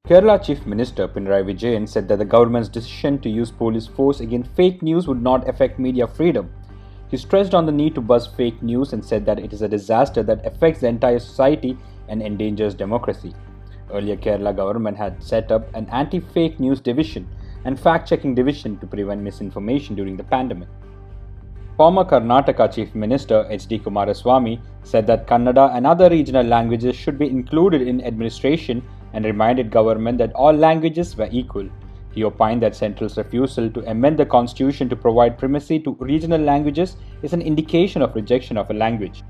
Kerala Chief Minister Pinarayi Vijayan said that the government's decision to use police force against fake news would not affect media freedom. He stressed on the need to bust fake news and said that it is a disaster that affects the entire society and endangers democracy. Earlier, Kerala government had set up an anti-fake news division and fact-checking division to prevent misinformation during the pandemic. Former Karnataka Chief Minister H.D. Kumaraswamy said that Kannada and other regional languages should be included in administration and reminded government that all languages were equal. He opined that Central's refusal to amend the constitution to provide primacy to regional languages is an indication of rejection of a language.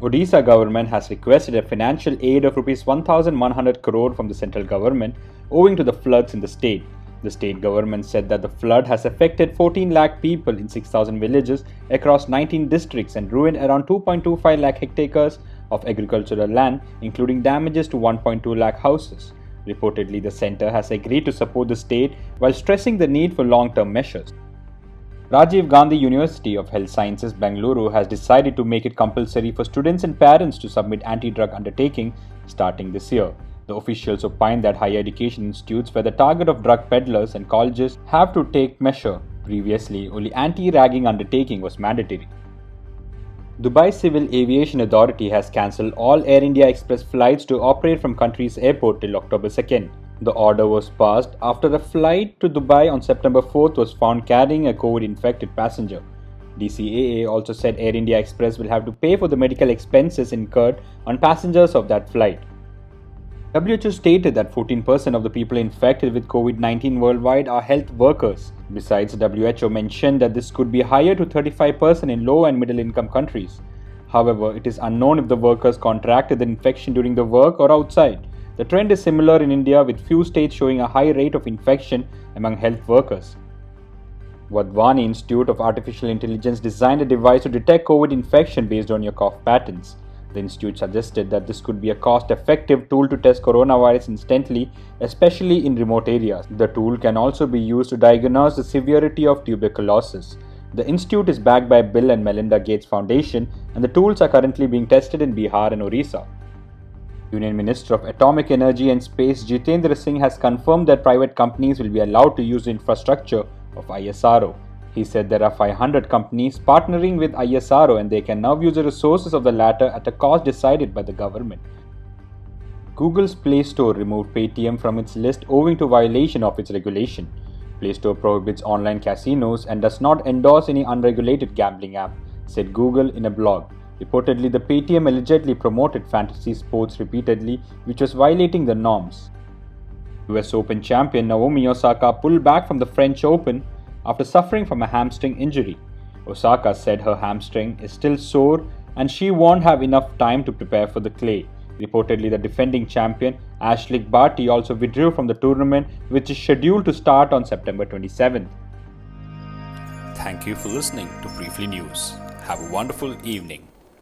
Odisha government has requested a financial aid of Rs 1,100 crore from the central government owing to the floods in the state. The state government said that the flood has affected 14 lakh people in 6,000 villages across 19 districts and ruined around 2.25 lakh hectares of agricultural land, including damages to 1.2 lakh houses. Reportedly, the centre has agreed to support the state while stressing the need for long-term measures. Rajiv Gandhi University of Health Sciences, Bengaluru has decided to make it compulsory for students and parents to submit anti-drug undertaking starting this year. The officials opined that higher education institutes were the target of drug peddlers and colleges have to take measure. Previously, only anti-ragging undertaking was mandatory. Dubai Civil Aviation Authority has cancelled all Air India Express flights to operate from country's airport till October 2nd. The order was passed after a flight to Dubai on September 4th was found carrying a COVID-infected passenger. DCAA also said Air India Express will have to pay for the medical expenses incurred on passengers of that flight. WHO stated that 14% of the people infected with COVID-19 worldwide are health workers. Besides, WHO mentioned that this could be higher to 35% in low and middle income countries. However, it is unknown if the workers contracted the infection during the work or outside. The trend is similar in India, with few states showing a high rate of infection among health workers. Wadhwani Institute of Artificial Intelligence designed a device to detect COVID infection based on your cough patterns. The institute suggested that this could be a cost-effective tool to test coronavirus instantly, especially in remote areas. The tool can also be used to diagnose the severity of tuberculosis. The institute is backed by Bill and Melinda Gates Foundation, and the tools are currently being tested in Bihar and Orissa. Union Minister of Atomic Energy and Space Jitendra Singh has confirmed that private companies will be allowed to use the infrastructure of ISRO. He said there are 500 companies partnering with ISRO and they can now use the resources of the latter at a cost decided by the government. Google's Play Store removed Paytm from its list owing to violation of its regulation. Play Store prohibits online casinos and does not endorse any unregulated gambling app, said Google in a blog. Reportedly, the Paytm allegedly promoted fantasy sports repeatedly, which was violating the norms. US Open champion Naomi Osaka pulled back from the French Open after suffering from a hamstring injury. Osaka said her hamstring is still sore and she won't have enough time to prepare for the clay. Reportedly, the defending champion Ashleigh Barty also withdrew from the tournament, which is scheduled to start on September 27th. Thank you for listening to Briefly News. Have a wonderful evening.